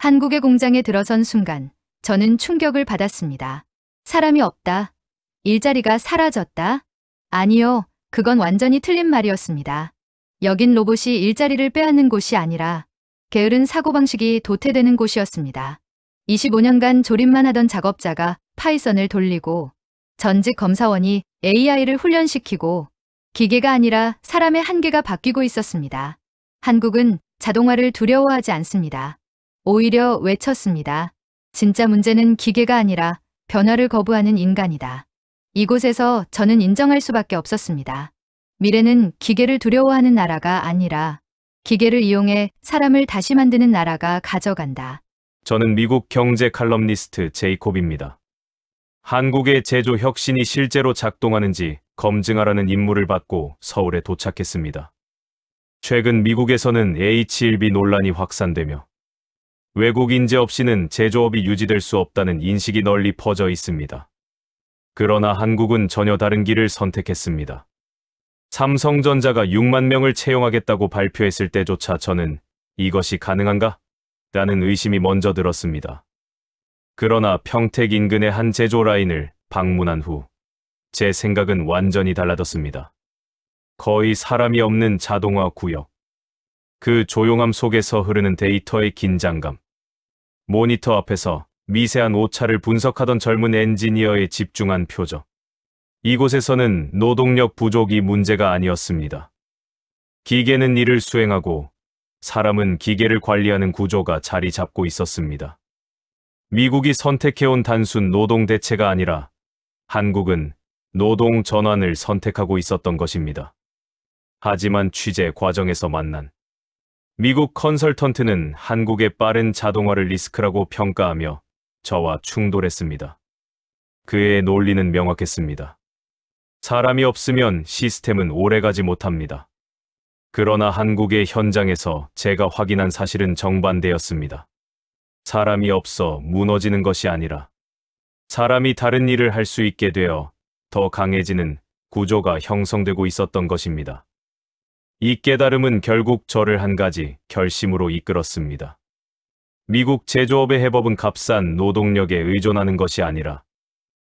한국의 공장에 들어선 순간 저는 충격을 받았습니다. 사람이 없다. 일자리가 사라졌다. 아니요, 그건 완전히 틀린 말이었습니다. 여긴 로봇이 일자리를 빼앗는 곳이 아니라 게으른 사고방식이 도태되는 곳이었습니다. 25년간 조립만 하던 작업자가 파이썬을 돌리고 전직 검사원이 AI를 훈련시키고 기계가 아니라 사람의 한계가 바뀌고 있었습니다. 한국은 자동화를 두려워하지 않습니다. 오히려 외쳤습니다. 진짜 문제는 기계가 아니라 변화를 거부하는 인간이다. 이곳에서 저는 인정할 수밖에 없었습니다. 미래는 기계를 두려워하는 나라가 아니라 기계를 이용해 사람을 다시 만드는 나라가 가져간다. 저는 미국 경제 칼럼니스트 제이콥입니다. 한국의 제조 혁신이 실제로 작동하는지 검증하라는 임무를 받고 서울에 도착했습니다. 최근 미국에서는 H1B 논란이 확산되며 외국 인재 없이는 제조업이 유지될 수 없다는 인식이 널리 퍼져 있습니다. 그러나 한국은 전혀 다른 길을 선택했습니다. 삼성전자가 6만 명을 채용하겠다고 발표했을 때조차 저는 이것이 가능한가? 라는 의심이 먼저 들었습니다. 그러나 평택 인근의 한 제조 라인을 방문한 후 제 생각은 완전히 달라졌습니다. 거의 사람이 없는 자동화 구역. 그 조용함 속에서 흐르는 데이터의 긴장감. 모니터 앞에서 미세한 오차를 분석하던 젊은 엔지니어의 집중한 표정. 이곳에서는 노동력 부족이 문제가 아니었습니다. 기계는 일을 수행하고 사람은 기계를 관리하는 구조가 자리 잡고 있었습니다. 미국이 선택해온 단순 노동 대체가 아니라 한국은 노동 전환을 선택하고 있었던 것입니다. 하지만 취재 과정에서 만난 미국 컨설턴트는 한국의 빠른 자동화를 리스크라고 평가하며 저와 충돌했습니다. 그의 논리는 명확했습니다. 사람이 없으면 시스템은 오래가지 못합니다. 그러나 한국의 현장에서 제가 확인한 사실은 정반대였습니다. 사람이 없어 무너지는 것이 아니라 사람이 다른 일을 할 수 있게 되어 더 강해지는 구조가 형성되고 있었던 것입니다. 이 깨달음은 결국 저를 한 가지 결심으로 이끌었습니다. 미국 제조업의 해법은 값싼 노동력에 의존하는 것이 아니라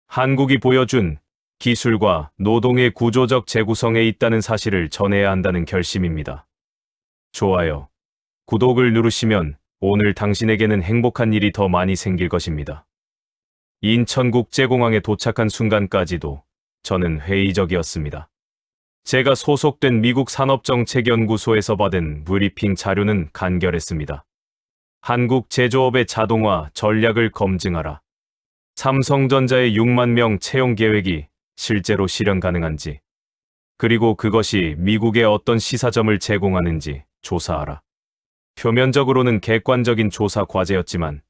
한국이 보여준 기술과 노동의 구조적 재구성에 있다는 사실을 전해야 한다는 결심입니다. 좋아요. 구독을 누르시면 오늘 당신에게는 행복한 일이 더 많이 생길 것입니다. 인천국제공항에 도착한 순간까지도 저는 회의적이었습니다. 제가 소속된 미국 산업정책연구소에서 받은 브리핑 자료는 간결했습니다. 한국 제조업의 자동화 전략을 검증하라. 삼성전자의 6만 명 채용 계획이 실제로 실현 가능한지, 그리고 그것이 미국에 어떤 시사점을 제공하는지 조사하라. 표면적으로는 객관적인 조사 과제였지만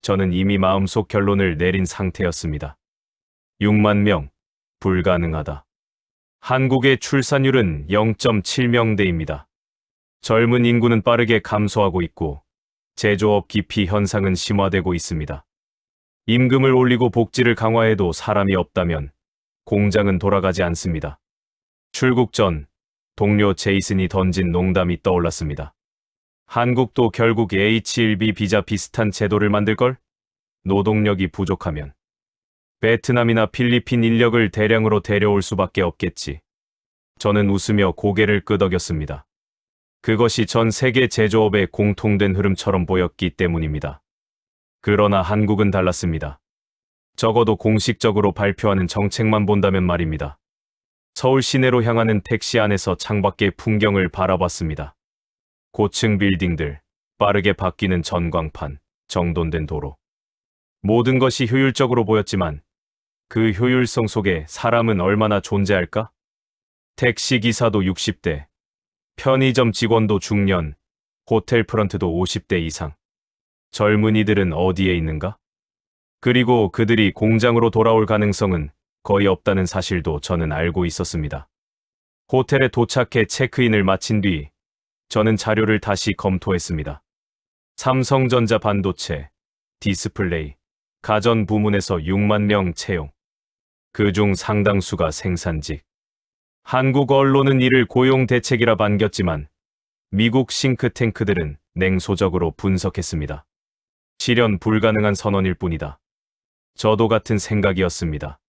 저는 이미 마음속 결론을 내린 상태였습니다. 6만 명, 불가능하다. 한국의 출산율은 0.7명대입니다. 젊은 인구는 빠르게 감소하고 있고 제조업 기피 현상은 심화되고 있습니다. 임금을 올리고 복지를 강화해도 사람이 없다면 공장은 돌아가지 않습니다. 출국 전 동료 제이슨이 던진 농담이 떠올랐습니다. 한국도 결국 H1B 비자 비슷한 제도를 만들걸? 노동력이 부족하면 베트남이나 필리핀 인력을 대량으로 데려올 수밖에 없겠지. 저는 웃으며 고개를 끄덕였습니다. 그것이 전 세계 제조업의 공통된 흐름처럼 보였기 때문입니다. 그러나 한국은 달랐습니다. 적어도 공식적으로 발표하는 정책만 본다면 말입니다. 서울 시내로 향하는 택시 안에서 창밖의 풍경을 바라봤습니다. 고층 빌딩들, 빠르게 바뀌는 전광판, 정돈된 도로. 모든 것이 효율적으로 보였지만 그 효율성 속에 사람은 얼마나 존재할까? 택시기사도 60대, 편의점 직원도 중년, 호텔 프런트도 50대 이상. 젊은이들은 어디에 있는가? 그리고 그들이 공장으로 돌아올 가능성은 거의 없다는 사실도 저는 알고 있었습니다. 호텔에 도착해 체크인을 마친 뒤 저는 자료를 다시 검토했습니다. 삼성전자 반도체, 디스플레이, 가전 부문에서 6만 명 채용. 그중 상당수가 생산직. 한국 언론은 이를 고용 대책이라 반겼지만 미국 싱크탱크들은 냉소적으로 분석했습니다. 실현 불가능한 선언일 뿐이다. 저도 같은 생각이었습니다.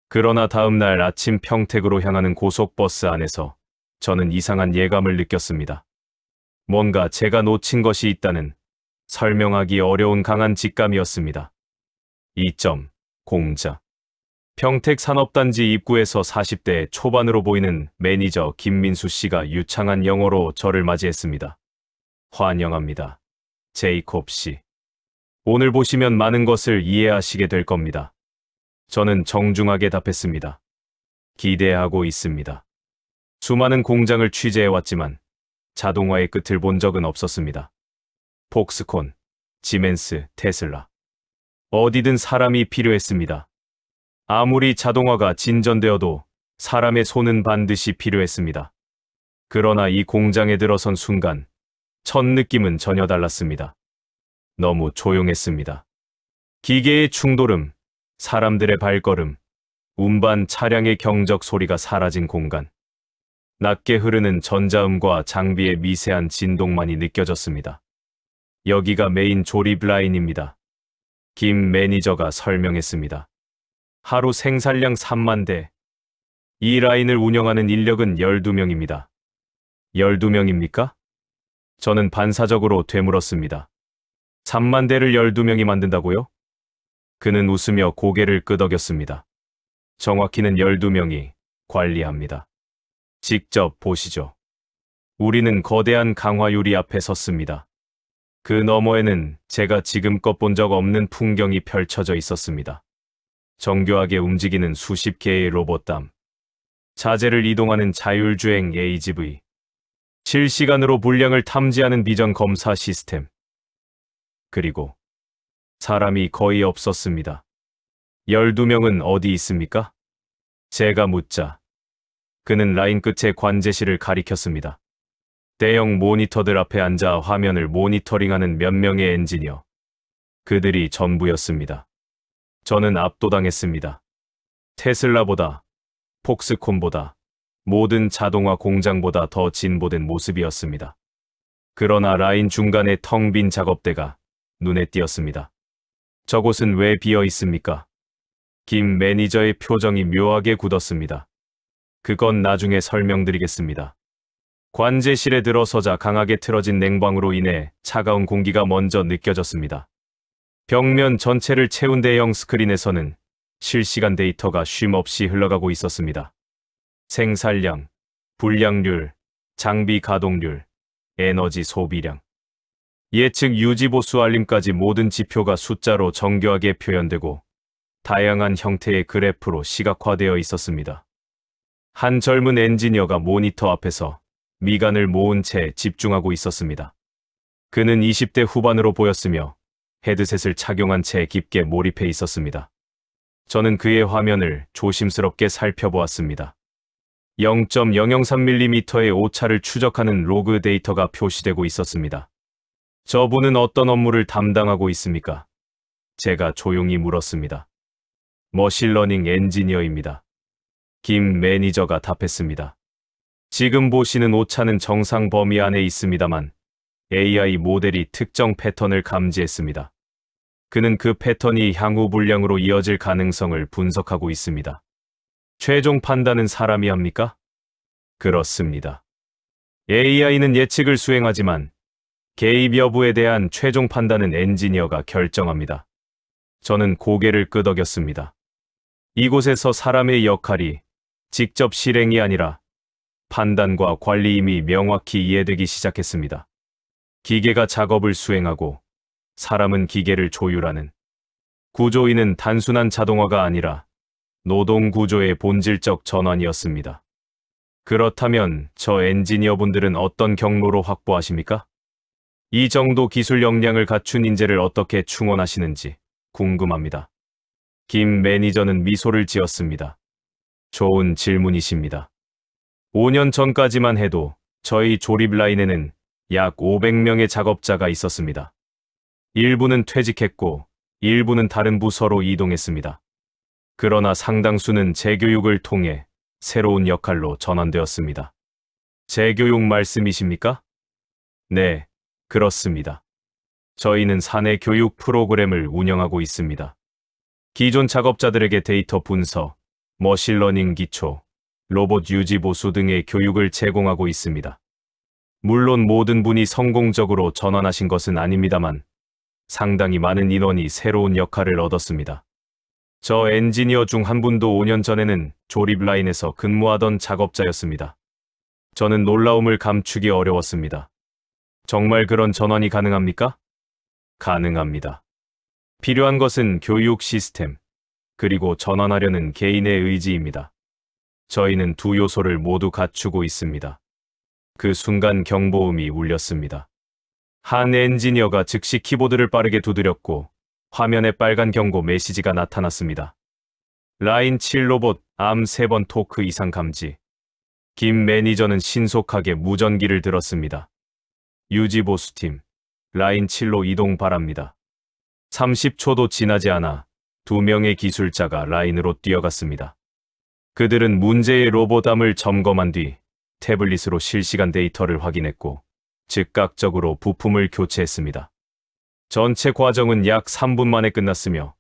그러나 다음 날 아침 평택으로 향하는 고속버스 안에서 저는 이상한 예감을 느꼈습니다. 뭔가 제가 놓친 것이 있다는 설명하기 어려운 강한 직감이었습니다. 2점, 공자. 평택산업단지 입구에서 40대 초반으로 보이는 매니저 김민수 씨가 유창한 영어로 저를 맞이했습니다. 환영합니다. 제이콥 씨. 오늘 보시면 많은 것을 이해하시게 될 겁니다. 저는 정중하게 답했습니다. 기대하고 있습니다. 수많은 공장을 취재해왔지만 자동화의 끝을 본 적은 없었습니다. 폭스콘, 지멘스, 테슬라. 어디든 사람이 필요했습니다. 아무리 자동화가 진전되어도 사람의 손은 반드시 필요했습니다. 그러나 이 공장에 들어선 순간 첫 느낌은 전혀 달랐습니다. 너무 조용했습니다. 기계의 충돌음, 사람들의 발걸음, 운반 차량의 경적 소리가 사라진 공간. 낮게 흐르는 전자음과 장비의 미세한 진동만이 느껴졌습니다. 여기가 메인 조립 라인입니다. 김 매니저가 설명했습니다. 하루 생산량 3만 대. 이 라인을 운영하는 인력은 12명입니다. 12명입니까? 저는 반사적으로 되물었습니다. 3만 대를 12명이 만든다고요? 그는 웃으며 고개를 끄덕였습니다. 정확히는 12명이 관리합니다. 직접 보시죠. 우리는 거대한 강화 유리 앞에 섰습니다. 그 너머에는 제가 지금껏 본 적 없는 풍경이 펼쳐져 있었습니다. 정교하게 움직이는 수십 개의 로봇담, 자재를 이동하는 자율주행 AGV, 실시간으로 물량을 탐지하는 비전 검사 시스템, 그리고 사람이 거의 없었습니다. 12명은 어디 있습니까? 제가 묻자 그는 라인 끝에 관제실을 가리켰습니다. 대형 모니터들 앞에 앉아 화면을 모니터링하는 몇 명의 엔지니어. 그들이 전부였습니다. 저는 압도당했습니다. 테슬라보다, 폭스콘보다, 모든 자동화 공장보다 더 진보된 모습이었습니다. 그러나 라인 중간에 텅 빈 작업대가 눈에 띄었습니다. 저곳은 왜 비어 있습니까? 김 매니저의 표정이 묘하게 굳었습니다. 그건 나중에 설명드리겠습니다. 관제실에 들어서자 강하게 틀어진 냉방으로 인해 차가운 공기가 먼저 느껴졌습니다. 벽면 전체를 채운 대형 스크린에서는 실시간 데이터가 쉼없이 흘러가고 있었습니다. 생산량, 불량률, 장비 가동률, 에너지 소비량, 예측 유지보수 알림까지 모든 지표가 숫자로 정교하게 표현되고 다양한 형태의 그래프로 시각화되어 있었습니다. 한 젊은 엔지니어가 모니터 앞에서 미간을 모은 채 집중하고 있었습니다. 그는 20대 후반으로 보였으며 헤드셋을 착용한 채 깊게 몰입해 있었습니다. 저는 그의 화면을 조심스럽게 살펴보았습니다. 0.003mm의 오차를 추적하는 로그 데이터가 표시되고 있었습니다. 저분은 어떤 업무를 담당하고 있습니까? 제가 조용히 물었습니다. 머신러닝 엔지니어입니다. 김 매니저가 답했습니다. 지금 보시는 오차는 정상 범위 안에 있습니다만 AI 모델이 특정 패턴을 감지했습니다. 그는 그 패턴이 향후 불량으로 이어질 가능성을 분석하고 있습니다. 최종 판단은 사람이 합니까? 그렇습니다. AI는 예측을 수행하지만 개입 여부에 대한 최종 판단은 엔지니어가 결정합니다. 저는 고개를 끄덕였습니다. 이곳에서 사람의 역할이 직접 실행이 아니라 판단과 관리임이 명확히 이해되기 시작했습니다. 기계가 작업을 수행하고 사람은 기계를 조율하는 구조이는 단순한 자동화가 아니라 노동 구조의 본질적 전환이었습니다. 그렇다면 저 엔지니어분들은 어떤 경로로 확보하십니까? 이 정도 기술 역량을 갖춘 인재를 어떻게 충원하시는지 궁금합니다. 김 매니저는 미소를 지었습니다. 좋은 질문이십니다. 5년 전까지만 해도 저희 조립 라인에는 약 500명의 작업자가 있었습니다. 일부는 퇴직했고 일부는 다른 부서로 이동했습니다. 그러나 상당수는 재교육을 통해 새로운 역할로 전환되었습니다. 재교육 말씀이십니까? 네, 그렇습니다. 저희는 사내 교육 프로그램을 운영하고 있습니다. 기존 작업자들에게 데이터 분석, 머신러닝 기초, 로봇 유지 보수 등의 교육을 제공하고 있습니다. 물론 모든 분이 성공적으로 전환하신 것은 아닙니다만 상당히 많은 인원이 새로운 역할을 얻었습니다. 저 엔지니어 중 한 분도 5년 전에는 조립 라인에서 근무하던 작업자였습니다. 저는 놀라움을 감추기 어려웠습니다. 정말 그런 전환이 가능합니까? 가능합니다. 필요한 것은 교육 시스템, 그리고 전환하려는 개인의 의지입니다. 저희는 두 요소를 모두 갖추고 있습니다. 그 순간 경보음이 울렸습니다. 한 엔지니어가 즉시 키보드를 빠르게 두드렸고 화면에 빨간 경고 메시지가 나타났습니다. 라인 7 로봇 암 3번 토크 이상 감지. 김 매니저는 신속하게 무전기를 들었습니다. 유지보수팀, 라인 7로 이동 바랍니다. 30초도 지나지 않아 2명의 기술자가 라인으로 뛰어갔습니다. 그들은 문제의 로봇암을 점검한 뒤 태블릿으로 실시간 데이터를 확인했고 즉각적으로 부품을 교체했습니다. 전체 과정은 약 3분 만에 끝났으며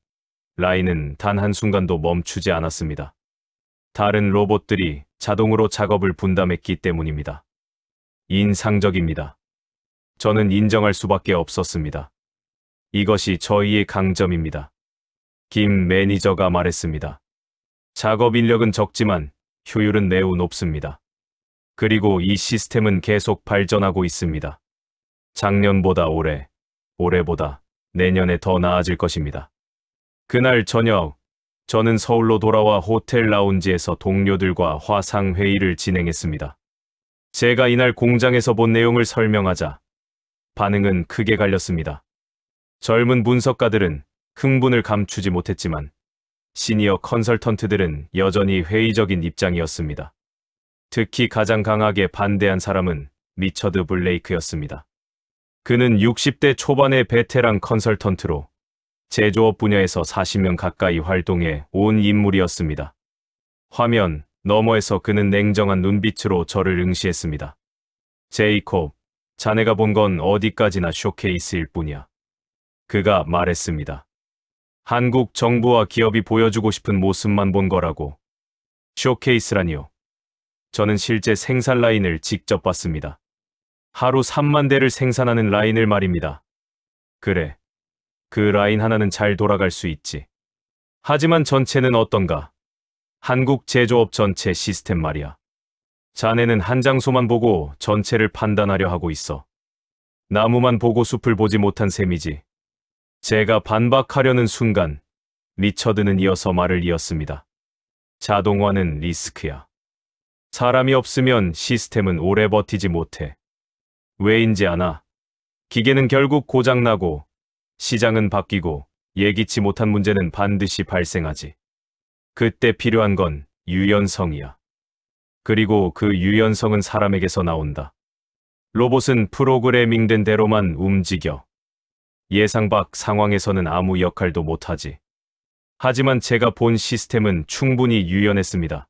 라인은 단 한순간도 멈추지 않았습니다. 다른 로봇들이 자동으로 작업을 분담했기 때문입니다. 인상적입니다. 저는 인정할 수밖에 없었습니다. 이것이 저희의 강점입니다. 김 매니저가 말했습니다. 작업 인력은 적지만 효율은 매우 높습니다. 그리고 이 시스템은 계속 발전하고 있습니다. 작년보다 올해, 올해보다 내년에 더 나아질 것입니다. 그날 저녁, 저는 서울로 돌아와 호텔 라운지에서 동료들과 화상회의를 진행했습니다. 제가 이날 공장에서 본 내용을 설명하자 반응은 크게 갈렸습니다. 젊은 분석가들은 흥분을 감추지 못했지만 시니어 컨설턴트들은 여전히 회의적인 입장이었습니다. 특히 가장 강하게 반대한 사람은 리처드 블레이크였습니다. 그는 60대 초반의 베테랑 컨설턴트로 제조업 분야에서 40년 가까이 활동해 온 인물이었습니다. 화면 너머에서 그는 냉정한 눈빛으로 저를 응시했습니다. 제이콥, 자네가 본 건 어디까지나 쇼케이스일 뿐이야. 그가 말했습니다. 한국 정부와 기업이 보여주고 싶은 모습만 본 거라고. 쇼케이스라니요. 저는 실제 생산 라인을 직접 봤습니다. 하루 3만 대를 생산하는 라인을 말입니다. 그래, 그 라인 하나는 잘 돌아갈 수 있지. 하지만 전체는 어떤가? 한국 제조업 전체 시스템 말이야. 자네는 한 장소만 보고 전체를 판단하려 하고 있어. 나무만 보고 숲을 보지 못한 셈이지. 제가 반박하려는 순간 리처드는 이어서 말을 이었습니다. 자동화는 리스크야. 사람이 없으면 시스템은 오래 버티지 못해. 왜인지 아나? 기계는 결국 고장나고 시장은 바뀌고 예기치 못한 문제는 반드시 발생하지. 그때 필요한 건 유연성이야. 그리고 그 유연성은 사람에게서 나온다. 로봇은 프로그래밍된 대로만 움직여. 예상 밖 상황에서는 아무 역할도 못하지. 하지만 제가 본 시스템은 충분히 유연했습니다.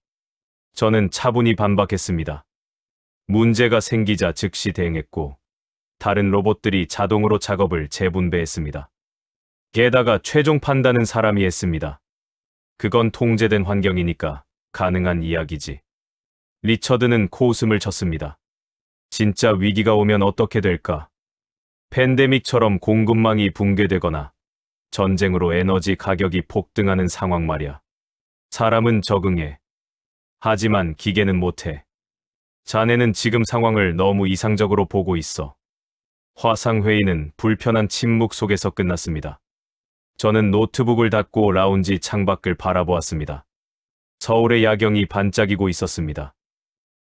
저는 차분히 반박했습니다. 문제가 생기자 즉시 대응했고 다른 로봇들이 자동으로 작업을 재분배했습니다. 게다가 최종 판단은 사람이 했습니다. 그건 통제된 환경이니까 가능한 이야기지. 리처드는 코웃음을 쳤습니다. 진짜 위기가 오면 어떻게 될까? 팬데믹처럼 공급망이 붕괴되거나 전쟁으로 에너지 가격이 폭등하는 상황 말이야. 사람은 적응해. 하지만 기계는 못해. 자네는 지금 상황을 너무 이상적으로 보고 있어. 화상회의는 불편한 침묵 속에서 끝났습니다. 저는 노트북을 닫고 라운지 창밖을 바라보았습니다. 서울의 야경이 반짝이고 있었습니다.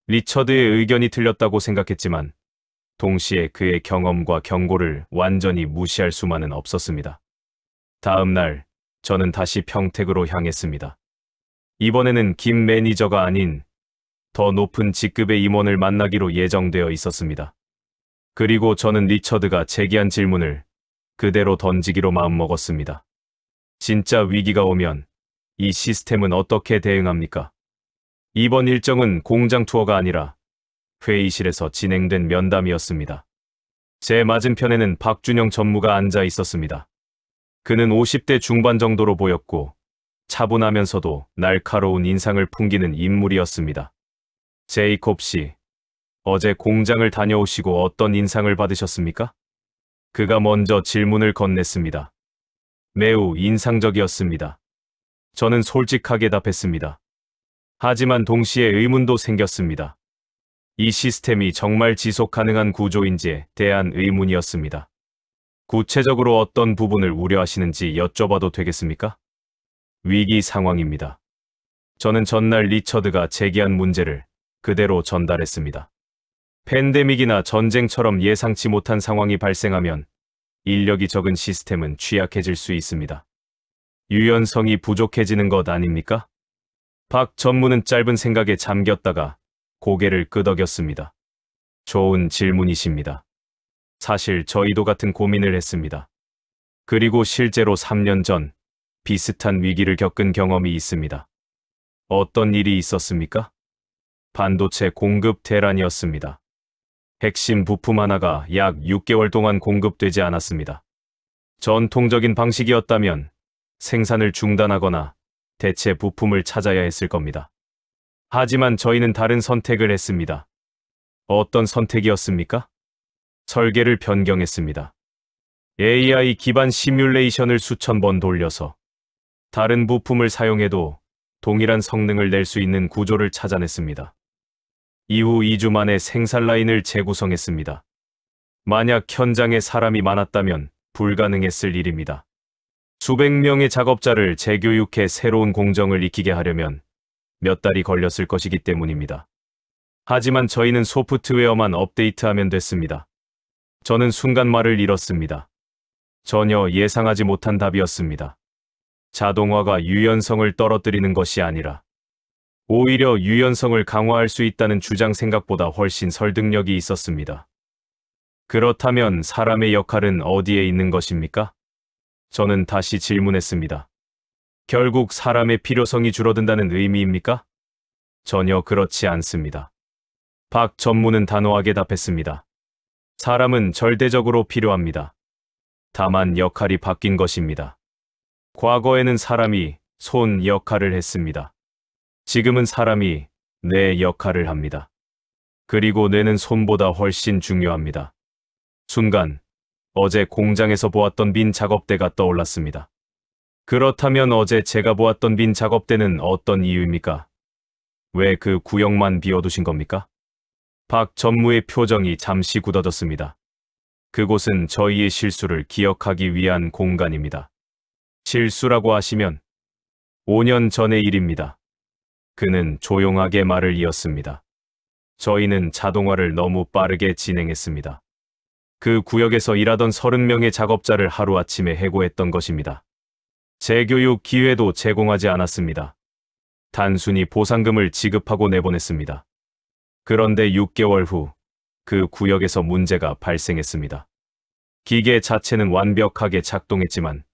리처드의 의견이 틀렸다고 생각했지만 동시에 그의 경험과 경고를 완전히 무시할 수만은 없었습니다. 다음 날 저는 다시 평택으로 향했습니다. 이번에는 김 매니저가 아닌 더 높은 직급의 임원을 만나기로 예정되어 있었습니다. 그리고 저는 리처드가 제기한 질문을 그대로 던지기로 마음먹었습니다. 진짜 위기가 오면 이 시스템은 어떻게 대응합니까? 이번 일정은 공장 투어가 아니라 회의실에서 진행된 면담이었습니다. 제 맞은편에는 박준영 전무가 앉아 있었습니다. 그는 50대 중반 정도로 보였고 차분하면서도 날카로운 인상을 풍기는 인물이었습니다. 제이콥 씨, 어제 공장을 다녀오시고 어떤 인상을 받으셨습니까? 그가 먼저 질문을 건넸습니다. 매우 인상적이었습니다. 저는 솔직하게 답했습니다. 하지만 동시에 의문도 생겼습니다. 이 시스템이 정말 지속 가능한 구조인지에 대한 의문이었습니다. 구체적으로 어떤 부분을 우려하시는지 여쭤봐도 되겠습니까? 위기 상황입니다. 저는 전날 리처드가 제기한 문제를 그대로 전달했습니다. 팬데믹이나 전쟁처럼 예상치 못한 상황이 발생하면 인력이 적은 시스템은 취약해질 수 있습니다. 유연성이 부족해지는 것 아닙니까? 박 전무는 짧은 생각에 잠겼다가 고개를 끄덕였습니다. 좋은 질문이십니다. 사실 저희도 같은 고민을 했습니다. 그리고 실제로 3년 전 비슷한 위기를 겪은 경험이 있습니다. 어떤 일이 있었습니까? 반도체 공급 대란이었습니다. 핵심 부품 하나가 약 6개월 동안 공급되지 않았습니다. 전통적인 방식이었다면 생산을 중단하거나 대체 부품을 찾아야 했을 겁니다. 하지만 저희는 다른 선택을 했습니다. 어떤 선택이었습니까? 설계를 변경했습니다. AI 기반 시뮬레이션을 수천 번 돌려서 다른 부품을 사용해도 동일한 성능을 낼 수 있는 구조를 찾아냈습니다. 이후 2주 만에 생산 라인을 재구성했습니다. 만약 현장에 사람이 많았다면 불가능했을 일입니다. 수백 명의 작업자를 재교육해 새로운 공정을 익히게 하려면 몇 달이 걸렸을 것이기 때문입니다. 하지만 저희는 소프트웨어만 업데이트하면 됐습니다. 저는 순간 말을 잃었습니다. 전혀 예상하지 못한 답이었습니다. 자동화가 유연성을 떨어뜨리는 것이 아니라 오히려 유연성을 강화할 수 있다는 주장 생각보다 훨씬 설득력이 있었습니다. 그렇다면 사람의 역할은 어디에 있는 것입니까? 저는 다시 질문했습니다. 결국 사람의 필요성이 줄어든다는 의미입니까? 전혀 그렇지 않습니다. 박 전무는 단호하게 답했습니다. 사람은 절대적으로 필요합니다. 다만 역할이 바뀐 것입니다. 과거에는 사람이 손 역할을 했습니다. 지금은 사람이 뇌 역할을 합니다. 그리고 뇌는 손보다 훨씬 중요합니다. 순간 어제 공장에서 보았던 빈 작업대가 떠올랐습니다. 그렇다면 어제 제가 보았던 빈 작업대는 어떤 이유입니까? 왜 그 구역만 비워두신 겁니까? 박 전무의 표정이 잠시 굳어졌습니다. 그곳은 저희의 실수를 기억하기 위한 공간입니다. 실수라고 하시면 5년 전의 일입니다. 그는 조용하게 말을 이었습니다. 저희는 자동화를 너무 빠르게 진행했습니다. 그 구역에서 일하던 30명의 작업자를 하루아침에 해고했던 것입니다. 재교육 기회도 제공하지 않았습니다. 단순히 보상금을 지급하고 내보냈습니다. 그런데 6개월 후 그 구역에서 문제가 발생했습니다. 기계 자체는 완벽하게 작동했지만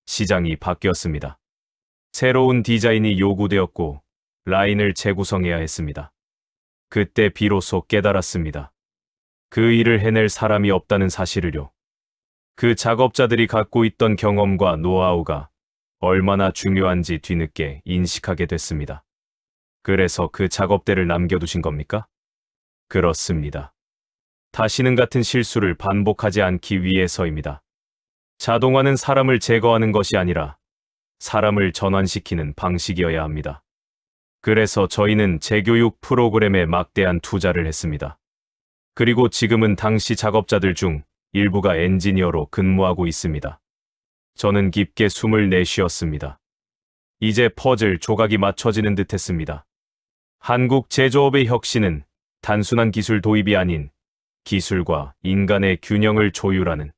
시장이 바뀌었습니다. 새로운 디자인이 요구되었고 라인을 재구성해야 했습니다. 그때 비로소 깨달았습니다. 그 일을 해낼 사람이 없다는 사실을요. 그 작업자들이 갖고 있던 경험과 노하우가 얼마나 중요한지 뒤늦게 인식하게 됐습니다. 그래서 그 작업대를 남겨두신 겁니까? 그렇습니다. 다시는 같은 실수를 반복하지 않기 위해서입니다. 자동화는 사람을 제거하는 것이 아니라 사람을 전환시키는 방식이어야 합니다. 그래서 저희는 재교육 프로그램에 막대한 투자를 했습니다. 그리고 지금은 당시 작업자들 중 일부가 엔지니어로 근무하고 있습니다. 저는 깊게 숨을 내쉬었습니다. 이제 퍼즐 조각이 맞춰지는 듯 했습니다. 한국 제조업의 혁신은 단순한 기술 도입이 아닌 기술과 인간의 균형을 조율하는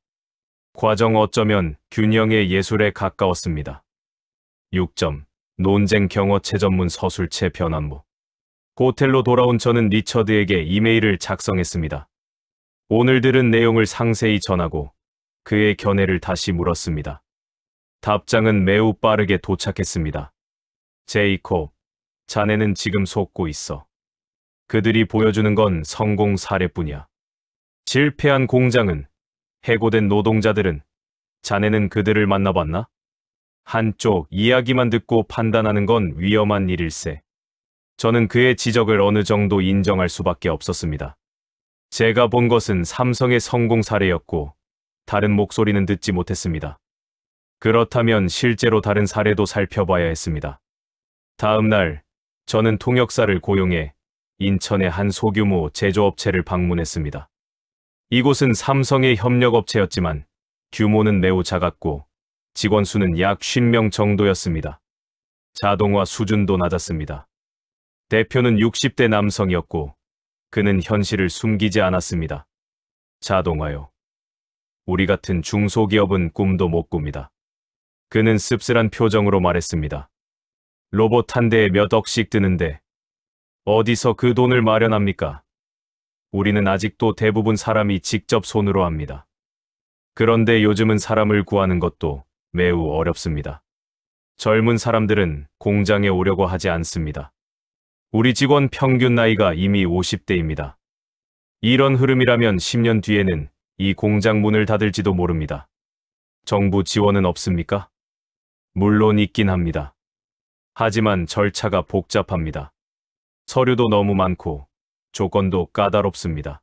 과정, 어쩌면 균형의 예술에 가까웠습니다. 6점. 논쟁 경어체 전문 서술체 변환모. 호텔로 돌아온 저는 리처드에게 이메일을 작성했습니다. 오늘 들은 내용을 상세히 전하고 그의 견해를 다시 물었습니다. 답장은 매우 빠르게 도착했습니다. 제이콥, 자네는 지금 속고 있어. 그들이 보여주는 건 성공 사례뿐이야. 실패한 공장은 해고된 노동자들은 자네는 그들을 만나봤나? 한쪽 이야기만 듣고 판단하는 건 위험한 일일세. 저는 그의 지적을 어느 정도 인정할 수밖에 없었습니다. 제가 본 것은 삼성의 성공 사례였고 다른 목소리는 듣지 못했습니다. 그렇다면 실제로 다른 사례도 살펴봐야 했습니다. 다음 날 저는 통역사를 고용해 인천의 한 소규모 제조업체를 방문했습니다. 이곳은 삼성의 협력업체였지만 규모는 매우 작았고 직원 수는 약 50명 정도였습니다. 자동화 수준도 낮았습니다. 대표는 60대 남성이었고 그는 현실을 숨기지 않았습니다. 자동화요. 우리 같은 중소기업은 꿈도 못 꿉니다. 그는 씁쓸한 표정으로 말했습니다. 로봇 한 대에 몇 억씩 드는데 어디서 그 돈을 마련합니까? 우리는 아직도 대부분 사람이 직접 손으로 합니다. 그런데 요즘은 사람을 구하는 것도 매우 어렵습니다. 젊은 사람들은 공장에 오려고 하지 않습니다. 우리 직원 평균 나이가 이미 50대입니다. 이런 흐름이라면 10년 뒤에는 이 공장 문을 닫을지도 모릅니다. 정부 지원은 없습니까? 물론 있긴 합니다. 하지만 절차가 복잡합니다. 서류도 너무 많고 조건도 까다롭습니다.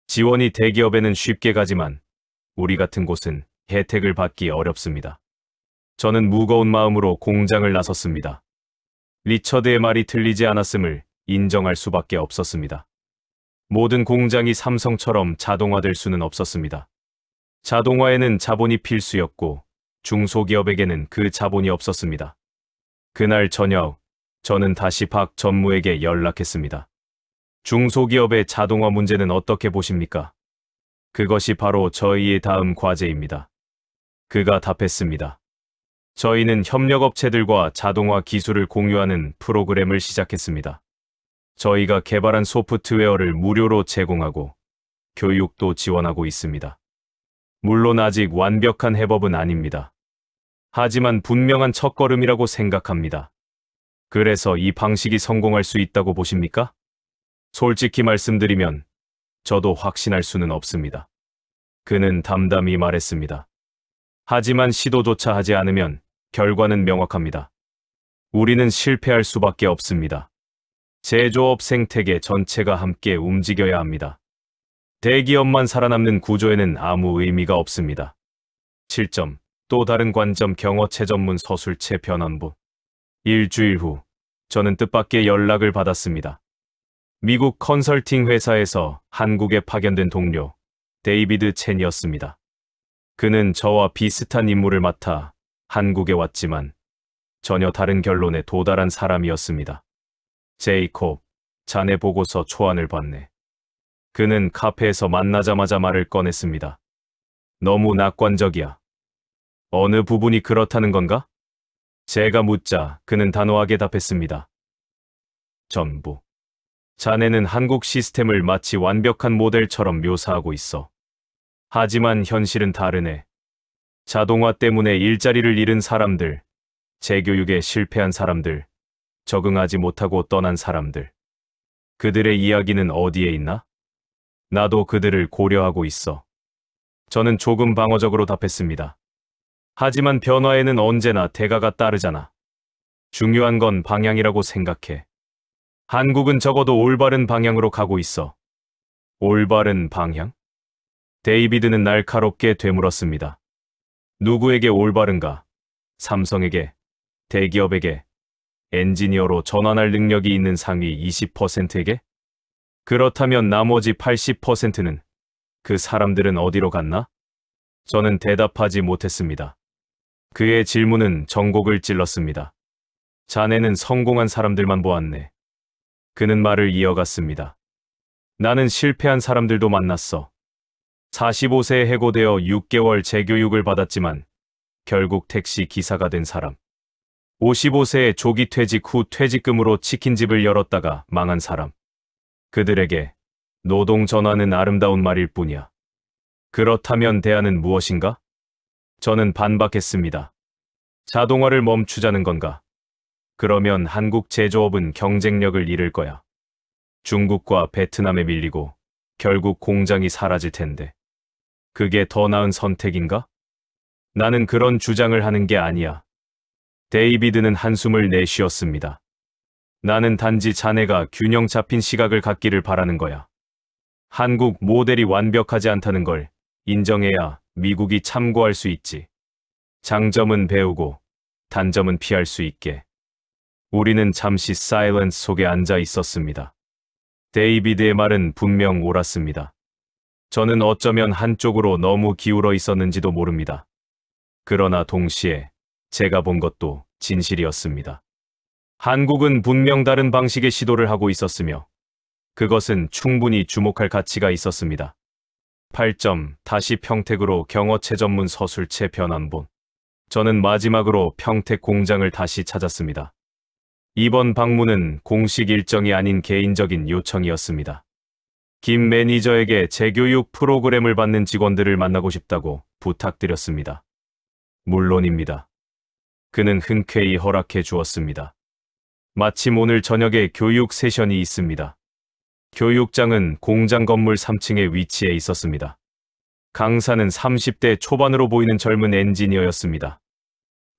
지원이 대기업에는 쉽게 가지만 우리 같은 곳은 혜택을 받기 어렵습니다. 저는 무거운 마음으로 공장을 나섰습니다. 리처드의 말이 틀리지 않았음을 인정할 수밖에 없었습니다. 모든 공장이 삼성처럼 자동화될 수는 없었습니다. 자동화에는 자본이 필수였고 중소기업에게는 그 자본이 없었습니다. 그날 저녁 저는 다시 박 전무에게 연락했습니다. 중소기업의 자동화 문제는 어떻게 보십니까? 그것이 바로 저희의 다음 과제입니다. 그가 답했습니다. 저희는 협력업체들과 자동화 기술을 공유하는 프로그램을 시작했습니다. 저희가 개발한 소프트웨어를 무료로 제공하고 교육도 지원하고 있습니다. 물론 아직 완벽한 해법은 아닙니다. 하지만 분명한 첫걸음이라고 생각합니다. 그래서 이 방식이 성공할 수 있다고 보십니까? 솔직히 말씀드리면 저도 확신할 수는 없습니다. 그는 담담히 말했습니다. 하지만 시도조차 하지 않으면 결과는 명확합니다. 우리는 실패할 수밖에 없습니다. 제조업 생태계 전체가 함께 움직여야 합니다. 대기업만 살아남는 구조에는 아무 의미가 없습니다. 7점. 또 다른 관점 경어체 전문 서술체 변환부. 일주일 후 저는 뜻밖의 연락을 받았습니다. 미국 컨설팅 회사에서 한국에 파견된 동료 데이비드 첸이었습니다. 그는 저와 비슷한 임무를 맡아 한국에 왔지만 전혀 다른 결론에 도달한 사람이었습니다. 제이콥, 자네 보고서 초안을 봤네. 그는 카페에서 만나자마자 말을 꺼냈습니다. 너무 낙관적이야. 어느 부분이 그렇다는 건가? 제가 묻자 그는 단호하게 답했습니다. 전부. 자네는 한국 시스템을 마치 완벽한 모델처럼 묘사하고 있어. 하지만 현실은 다르네. 자동화 때문에 일자리를 잃은 사람들, 재교육에 실패한 사람들, 적응하지 못하고 떠난 사람들. 그들의 이야기는 어디에 있나? 나도 그들을 고려하고 있어. 저는 조금 방어적으로 답했습니다. 하지만 변화에는 언제나 대가가 따르잖아. 중요한 건 방향이라고 생각해. 한국은 적어도 올바른 방향으로 가고 있어. 올바른 방향? 데이비드는 날카롭게 되물었습니다. 누구에게 올바른가? 삼성에게, 대기업에게, 엔지니어로 전환할 능력이 있는 상위 20%에게? 그렇다면 나머지 80%는 그 사람들은 어디로 갔나? 저는 대답하지 못했습니다. 그의 질문은 전곡을 찔렀습니다. 자네는 성공한 사람들만 보았네. 그는 말을 이어갔습니다. 나는 실패한 사람들도 만났어. 45세에 해고되어 6개월 재교육을 받았지만 결국 택시 기사가 된 사람. 55세에 조기 퇴직 후 퇴직금으로 치킨집을 열었다가 망한 사람. 그들에게 노동 전환은 아름다운 말일 뿐이야. 그렇다면 대안은 무엇인가? 저는 반박했습니다. 자동화를 멈추자는 건가? 그러면 한국 제조업은 경쟁력을 잃을 거야. 중국과 베트남에 밀리고 결국 공장이 사라질 텐데. 그게 더 나은 선택인가? 나는 그런 주장을 하는 게 아니야. 데이비드는 한숨을 내쉬었습니다. 나는 단지 자네가 균형 잡힌 시각을 갖기를 바라는 거야. 한국 모델이 완벽하지 않다는 걸 인정해야 미국이 참고할 수 있지. 장점은 배우고 단점은 피할 수 있게. 우리는 잠시 사일런스 속에 앉아 있었습니다. 데이비드의 말은 분명 옳았습니다. 저는 어쩌면 한쪽으로 너무 기울어 있었는지도 모릅니다. 그러나 동시에 제가 본 것도 진실이었습니다. 한국은 분명 다른 방식의 시도를 하고 있었으며 그것은 충분히 주목할 가치가 있었습니다. 8점 다시 평택으로 경어체 전문 서술체 변환본. 저는 마지막으로 평택 공장을 다시 찾았습니다. 이번 방문은 공식 일정이 아닌 개인적인 요청이었습니다. 김 매니저에게 재교육 프로그램을 받는 직원들을 만나고 싶다고 부탁드렸습니다. 물론입니다. 그는 흔쾌히 허락해 주었습니다. 마침 오늘 저녁에 교육 세션이 있습니다. 교육장은 공장 건물 3층에 위치해 있었습니다. 강사는 30대 초반으로 보이는 젊은 엔지니어였습니다.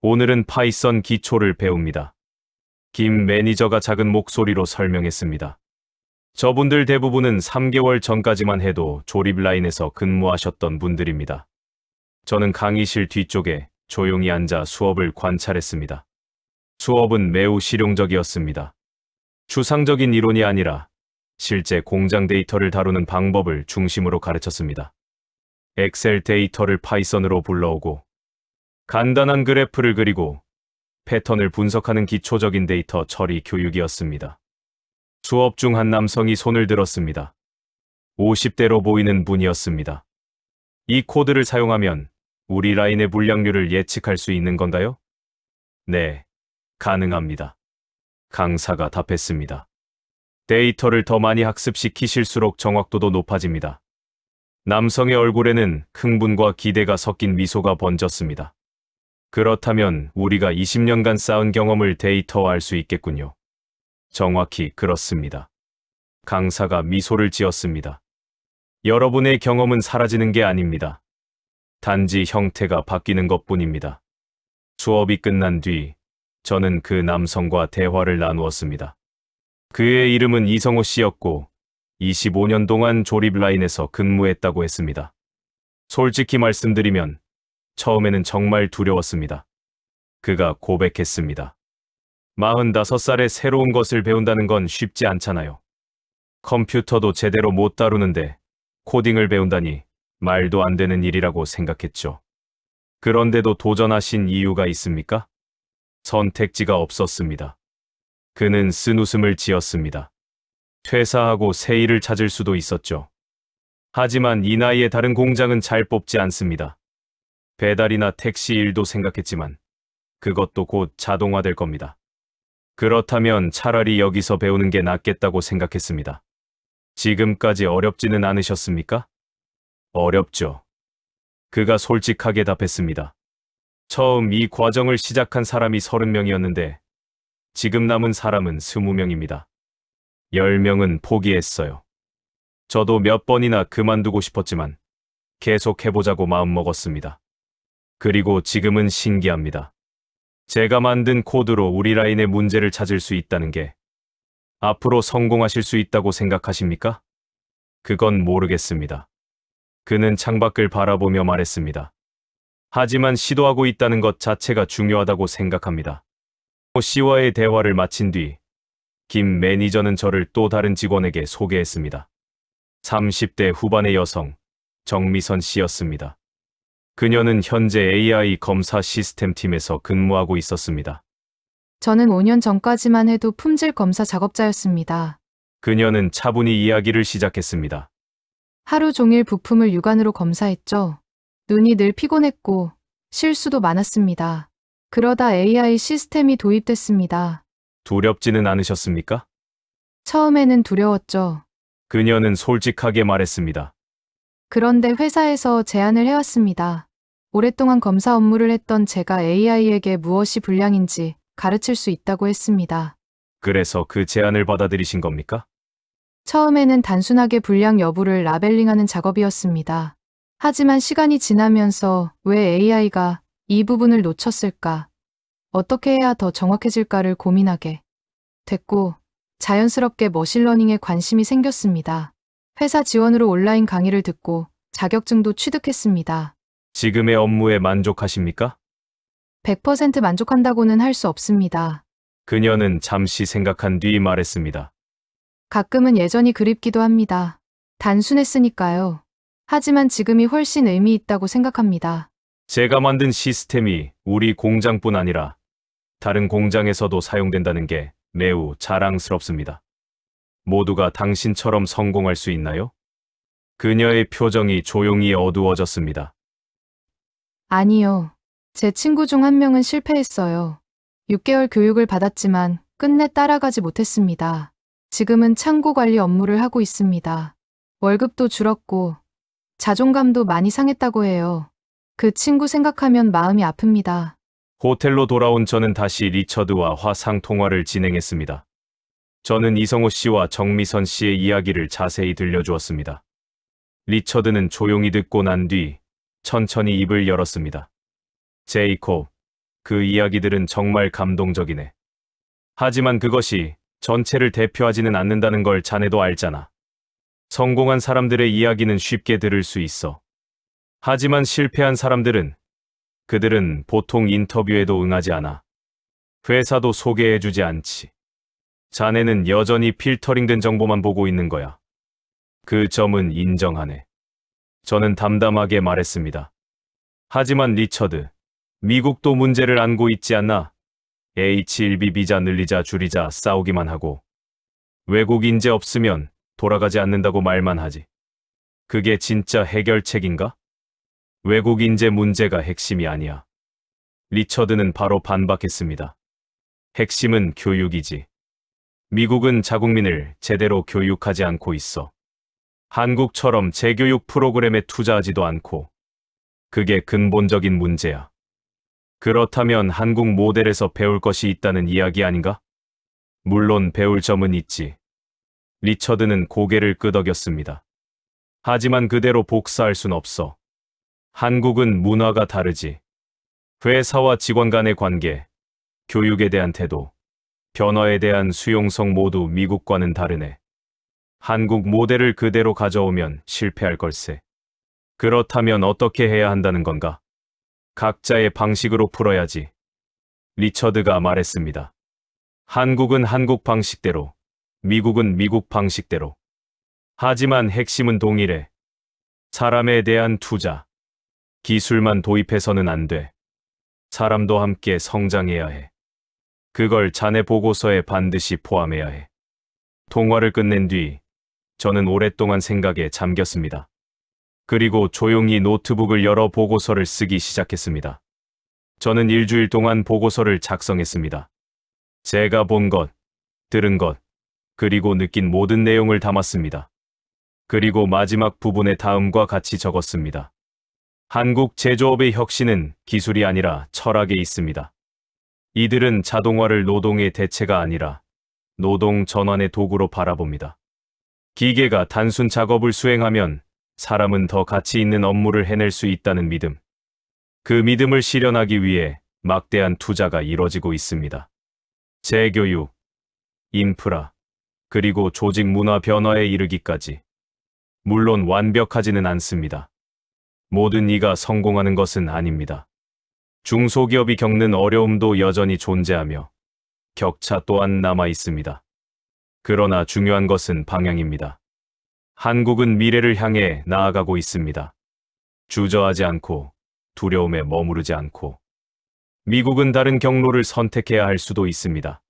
오늘은 파이썬 기초를 배웁니다. 김 매니저가 작은 목소리로 설명했습니다. 저분들 대부분은 3개월 전까지만 해도 조립 라인에서 근무하셨던 분들입니다. 저는 강의실 뒤쪽에 조용히 앉아 수업을 관찰했습니다. 수업은 매우 실용적이었습니다. 추상적인 이론이 아니라 실제 공장 데이터를 다루는 방법을 중심으로 가르쳤습니다. 엑셀 데이터를 파이썬으로 불러오고 간단한 그래프를 그리고 패턴을 분석하는 기초적인 데이터 처리 교육이었습니다. 수업 중 한 남성이 손을 들었습니다. 50대로 보이는 분이었습니다. 이 코드를 사용하면 우리 라인의 불량률을 예측할 수 있는 건가요? 네, 가능합니다. 강사가 답했습니다. 데이터를 더 많이 학습시키실수록 정확도도 높아집니다. 남성의 얼굴에는 흥분과 기대가 섞인 미소가 번졌습니다. 그렇다면 우리가 20년간 쌓은 경험을 데이터화할 수 있겠군요. 정확히 그렇습니다. 강사가 미소를 지었습니다. 여러분의 경험은 사라지는 게 아닙니다. 단지 형태가 바뀌는 것뿐입니다. 수업이 끝난 뒤 저는 그 남성과 대화를 나누었습니다. 그의 이름은 이성호 씨였고 25년 동안 조립 라인에서 근무했다고 했습니다. 솔직히 말씀드리면 처음에는 정말 두려웠습니다. 그가 고백했습니다. 45살에 새로운 것을 배운다는 건 쉽지 않잖아요. 컴퓨터도 제대로 못 다루는데 코딩을 배운다니 말도 안 되는 일이라고 생각했죠. 그런데도 도전하신 이유가 있습니까? 선택지가 없었습니다. 그는 쓴웃음을 지었습니다. 퇴사하고 새 일을 찾을 수도 있었죠. 하지만 이 나이에 다른 공장은 잘 뽑지 않습니다. 배달이나 택시 일도 생각했지만 그것도 곧 자동화될 겁니다. 그렇다면 차라리 여기서 배우는 게 낫겠다고 생각했습니다. 지금까지 어렵지는 않으셨습니까? 어렵죠. 그가 솔직하게 답했습니다. 처음 이 과정을 시작한 사람이 30명이었는데 지금 남은 사람은 20명입니다. 10명은 포기했어요. 저도 몇 번이나 그만두고 싶었지만 계속 해보자고 마음먹었습니다. 그리고 지금은 신기합니다. 제가 만든 코드로 우리 라인의 문제를 찾을 수 있다는 게 앞으로 성공하실 수 있다고 생각하십니까? 그건 모르겠습니다. 그는 창밖을 바라보며 말했습니다. 하지만 시도하고 있다는 것 자체가 중요하다고 생각합니다. 씨와의 대화를 마친 뒤 김 매니저는 저를 또 다른 직원에게 소개했습니다. 30대 후반의 여성, 정미선 씨였습니다. 그녀는 현재 AI 검사 시스템 팀에서 근무하고 있었습니다. 저는 5년 전까지만 해도 품질 검사 작업자였습니다. 그녀는 차분히 이야기를 시작했습니다. 하루 종일 부품을 육안으로 검사했죠. 눈이 늘 피곤했고 실수도 많았습니다. 그러다 AI 시스템이 도입됐습니다. 두렵지는 않으셨습니까? 처음에는 두려웠죠. 그녀는 솔직하게 말했습니다. 그런데 회사에서 제안을 해왔습니다. 오랫동안 검사 업무를 했던 제가 AI에게 무엇이 불량인지 가르칠 수 있다고 했습니다. 그래서 그 제안을 받아들이신 겁니까? 처음에는 단순하게 불량 여부를 라벨링하는 작업이었습니다. 하지만 시간이 지나면서 왜 AI가 이 부분을 놓쳤을까? 어떻게 해야 더 정확해질까를 고민하게 됐고, 자연스럽게 머신러닝에 관심이 생겼습니다. 회사 지원으로 온라인 강의를 듣고 자격증도 취득했습니다. 지금의 업무에 만족하십니까? 100% 만족한다고는 할 수 없습니다. 그녀는 잠시 생각한 뒤 말했습니다. 가끔은 예전이 그립기도 합니다. 단순했으니까요. 하지만 지금이 훨씬 의미 있다고 생각합니다. 제가 만든 시스템이 우리 공장뿐 아니라 다른 공장에서도 사용된다는 게 매우 자랑스럽습니다. 모두가 당신처럼 성공할 수 있나요? 그녀의 표정이 조용히 어두워졌습니다. 아니요. 제 친구 중 한 명은 실패했어요. 6개월 교육을 받았지만 끝내 따라가지 못했습니다. 지금은 창고 관리 업무를 하고 있습니다. 월급도 줄었고 자존감도 많이 상했다고 해요. 그 친구 생각하면 마음이 아픕니다. 호텔로 돌아온 저는 다시 리처드와 화상 통화를 진행했습니다. 저는 이성호 씨와 정미선 씨의 이야기를 자세히 들려주었습니다. 리처드는 조용히 듣고 난 뒤 천천히 입을 열었습니다. 제이콥, 그 이야기들은 정말 감동적이네. 하지만 그것이 전체를 대표하지는 않는다는 걸 자네도 알잖아. 성공한 사람들의 이야기는 쉽게 들을 수 있어. 하지만 실패한 사람들은, 그들은 보통 인터뷰에도 응하지 않아. 회사도 소개해주지 않지. 자네는 여전히 필터링된 정보만 보고 있는 거야. 그 점은 인정하네. 저는 담담하게 말했습니다. 하지만 리처드, 미국도 문제를 안고 있지 않나? H-1B 비자 늘리자 줄이자 싸우기만 하고 외국 인재 없으면 돌아가지 않는다고 말만 하지. 그게 진짜 해결책인가? 외국 인재 문제가 핵심이 아니야. 리처드는 바로 반박했습니다. 핵심은 교육이지. 미국은 자국민을 제대로 교육하지 않고 있어. 한국처럼 재교육 프로그램에 투자하지도 않고. 그게 근본적인 문제야. 그렇다면 한국 모델에서 배울 것이 있다는 이야기 아닌가? 물론 배울 점은 있지. 리처드는 고개를 끄덕였습니다. 하지만 그대로 복사할 순 없어. 한국은 문화가 다르지. 회사와 직원 간의 관계, 교육에 대한 태도, 변화에 대한 수용성 모두 미국과는 다르네. 한국 모델을 그대로 가져오면 실패할 걸세. 그렇다면 어떻게 해야 한다는 건가? 각자의 방식으로 풀어야지. 리처드가 말했습니다. 한국은 한국 방식대로, 미국은 미국 방식대로. 하지만 핵심은 동일해. 사람에 대한 투자. 기술만 도입해서는 안 돼. 사람도 함께 성장해야 해. 그걸 자네 보고서에 반드시 포함해야 해. 통화를 끝낸 뒤 저는 오랫동안 생각에 잠겼습니다. 그리고 조용히 노트북을 열어 보고서를 쓰기 시작했습니다. 저는 일주일 동안 보고서를 작성했습니다. 제가 본 것, 들은 것, 그리고 느낀 모든 내용을 담았습니다. 그리고 마지막 부분에 다음과 같이 적었습니다. 한국 제조업의 혁신은 기술이 아니라 철학에 있습니다. 이들은 자동화를 노동의 대체가 아니라 노동 전환의 도구로 바라봅니다. 기계가 단순 작업을 수행하면 사람은 더 가치 있는 업무를 해낼 수 있다는 믿음. 그 믿음을 실현하기 위해 막대한 투자가 이뤄지고 있습니다. 재교육, 인프라, 그리고 조직 문화 변화에 이르기까지. 물론 완벽하지는 않습니다. 모든 이가 성공하는 것은 아닙니다. 중소기업이 겪는 어려움도 여전히 존재하며 격차 또한 남아 있습니다. 그러나 중요한 것은 방향입니다. 한국은 미래를 향해 나아가고 있습니다. 주저하지 않고 두려움에 머무르지 않고. 미국은 다른 경로를 선택해야 할 수도 있습니다.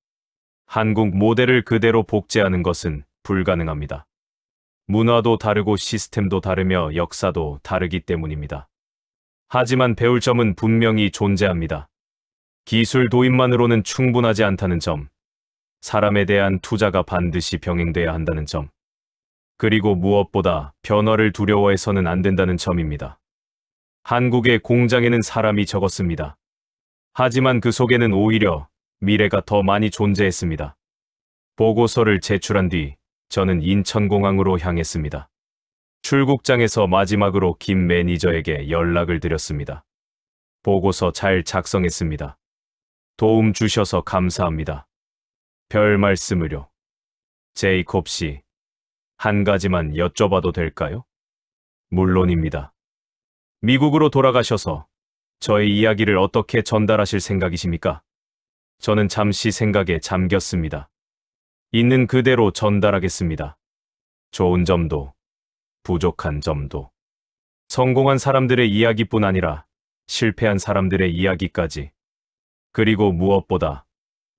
한국 모델을 그대로 복제하는 것은 불가능합니다. 문화도 다르고 시스템도 다르며 역사도 다르기 때문입니다. 하지만 배울 점은 분명히 존재합니다. 기술 도입만으로는 충분하지 않다는 점, 사람에 대한 투자가 반드시 병행돼야 한다는 점, 그리고 무엇보다 변화를 두려워해서는 안 된다는 점입니다. 한국의 공장에는 사람이 적었습니다. 하지만 그 속에는 오히려 미래가 더 많이 존재했습니다. 보고서를 제출한 뒤 저는 인천공항으로 향했습니다. 출국장에서 마지막으로 김 매니저에게 연락을 드렸습니다. 보고서 잘 작성했습니다. 도움 주셔서 감사합니다. 별 말씀을요. 제이콥 씨, 한 가지만 여쭤봐도 될까요? 물론입니다. 미국으로 돌아가셔서 저의 이야기를 어떻게 전달하실 생각이십니까? 저는 잠시 생각에 잠겼습니다. 있는 그대로 전달하겠습니다. 좋은 점도, 부족한 점도, 성공한 사람들의 이야기뿐 아니라 실패한 사람들의 이야기까지, 그리고 무엇보다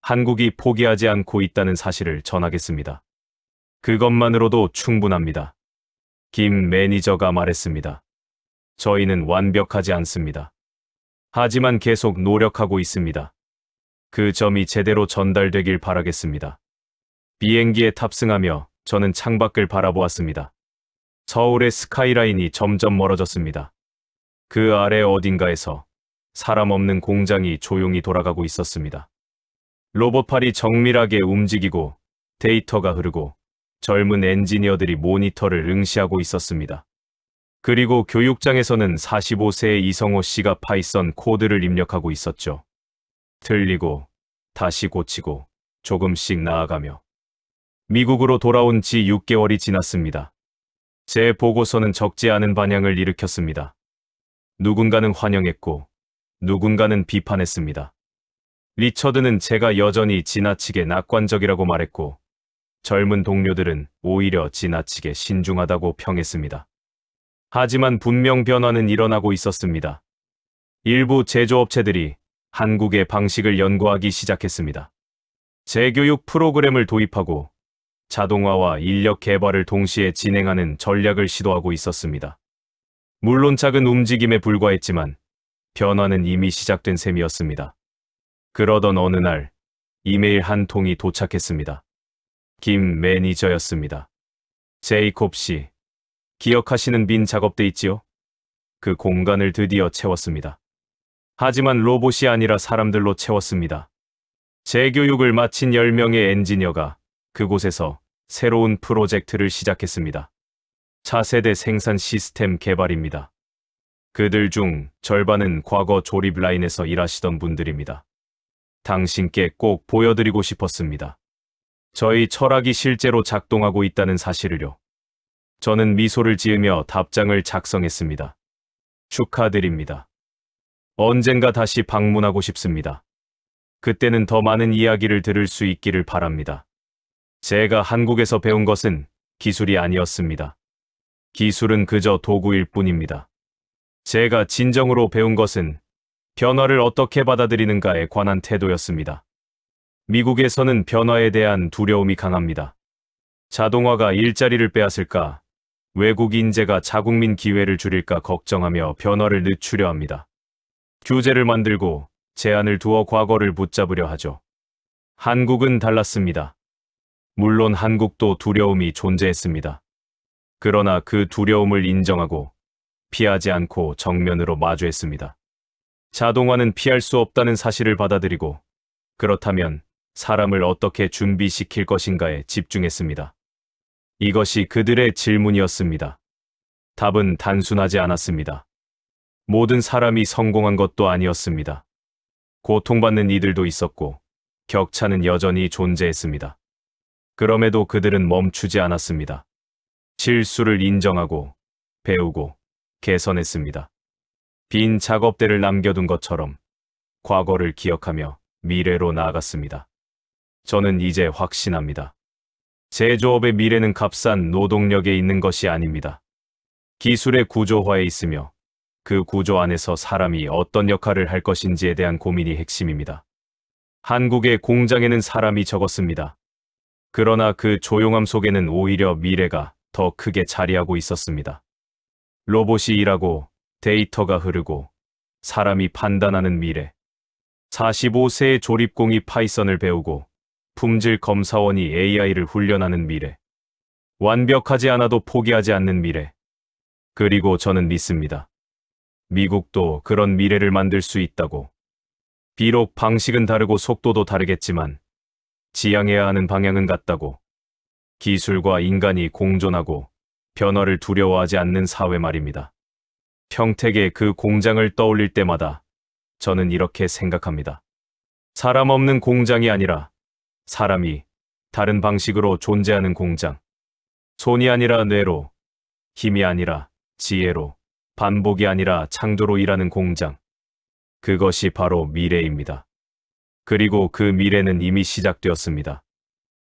한국이 포기하지 않고 있다는 사실을 전하겠습니다. 그것만으로도 충분합니다. 김 매니저가 말했습니다. 저희는 완벽하지 않습니다. 하지만 계속 노력하고 있습니다. 그 점이 제대로 전달되길 바라겠습니다. 비행기에 탑승하며 저는 창밖을 바라보았습니다. 서울의 스카이라인이 점점 멀어졌습니다. 그 아래 어딘가에서 사람 없는 공장이 조용히 돌아가고 있었습니다. 로봇팔이 정밀하게 움직이고 데이터가 흐르고 젊은 엔지니어들이 모니터를 응시하고 있었습니다. 그리고 교육장에서는 45세의 이성호 씨가 파이썬 코드를 입력하고 있었죠. 틀리고 다시 고치고 조금씩 나아가며. 미국으로 돌아온 지 6개월이 지났습니다. 제 보고서는 적지 않은 반향을 일으켰습니다. 누군가는 환영했고 누군가는 비판했습니다. 리처드는 제가 여전히 지나치게 낙관적이라고 말했고 젊은 동료들은 오히려 지나치게 신중하다고 평했습니다. 하지만 분명 변화는 일어나고 있었습니다. 일부 제조업체들이 한국의 방식을 연구하기 시작했습니다. 재교육 프로그램을 도입하고 자동화와 인력 개발을 동시에 진행하는 전략을 시도하고 있었습니다. 물론 작은 움직임에 불과했지만 변화는 이미 시작된 셈이었습니다. 그러던 어느 날 이메일 한 통이 도착했습니다. 김 매니저였습니다. 제이콥 씨, 기억하시는 빈 작업대 있지요? 그 공간을 드디어 채웠습니다. 하지만 로봇이 아니라 사람들로 채웠습니다. 재교육을 마친 10명의 엔지니어가 그곳에서 새로운 프로젝트를 시작했습니다. 차세대 생산 시스템 개발입니다. 그들 중 절반은 과거 조립 라인에서 일하시던 분들입니다. 당신께 꼭 보여드리고 싶었습니다. 저희 철학이 실제로 작동하고 있다는 사실을요. 저는 미소를 지으며 답장을 작성했습니다. 축하드립니다. 언젠가 다시 방문하고 싶습니다. 그때는 더 많은 이야기를 들을 수 있기를 바랍니다. 제가 한국에서 배운 것은 기술이 아니었습니다. 기술은 그저 도구일 뿐입니다. 제가 진정으로 배운 것은 변화를 어떻게 받아들이는가에 관한 태도였습니다. 미국에서는 변화에 대한 두려움이 강합니다. 자동화가 일자리를 빼앗을까, 외국 인재가 자국민 기회를 줄일까 걱정하며 변화를 늦추려 합니다. 규제를 만들고 제한을 두어 과거를 붙잡으려 하죠. 한국은 달랐습니다. 물론 한국도 두려움이 존재했습니다. 그러나 그 두려움을 인정하고 피하지 않고 정면으로 마주했습니다. 자동화는 피할 수 없다는 사실을 받아들이고 그렇다면 사람을 어떻게 준비시킬 것인가에 집중했습니다. 이것이 그들의 질문이었습니다. 답은 단순하지 않았습니다. 모든 사람이 성공한 것도 아니었습니다. 고통받는 이들도 있었고 격차는 여전히 존재했습니다. 그럼에도 그들은 멈추지 않았습니다. 실수를 인정하고 배우고 개선했습니다. 빈 작업대를 남겨둔 것처럼 과거를 기억하며 미래로 나아갔습니다. 저는 이제 확신합니다. 제조업의 미래는 값싼 노동력에 있는 것이 아닙니다. 기술의 구조화에 있으며 그 구조 안에서 사람이 어떤 역할을 할 것인지에 대한 고민이 핵심입니다. 한국의 공장에는 사람이 적었습니다. 그러나 그 조용함 속에는 오히려 미래가 더 크게 자리하고 있었습니다. 로봇이 일하고 데이터가 흐르고 사람이 판단하는 미래. 45세의 조립공이 파이썬을 배우고 품질 검사원이 AI를 훈련하는 미래. 완벽하지 않아도 포기하지 않는 미래. 그리고 저는 믿습니다. 미국도 그런 미래를 만들 수 있다고. 비록 방식은 다르고 속도도 다르겠지만 지향해야 하는 방향은 같다고. 기술과 인간이 공존하고 변화를 두려워하지 않는 사회 말입니다. 평택의 그 공장을 떠올릴 때마다 저는 이렇게 생각합니다. 사람 없는 공장이 아니라 사람이 다른 방식으로 존재하는 공장. 손이 아니라 뇌로, 힘이 아니라 지혜로, 반복이 아니라 창조로 일하는 공장. 그것이 바로 미래입니다. 그리고 그 미래는 이미 시작되었습니다.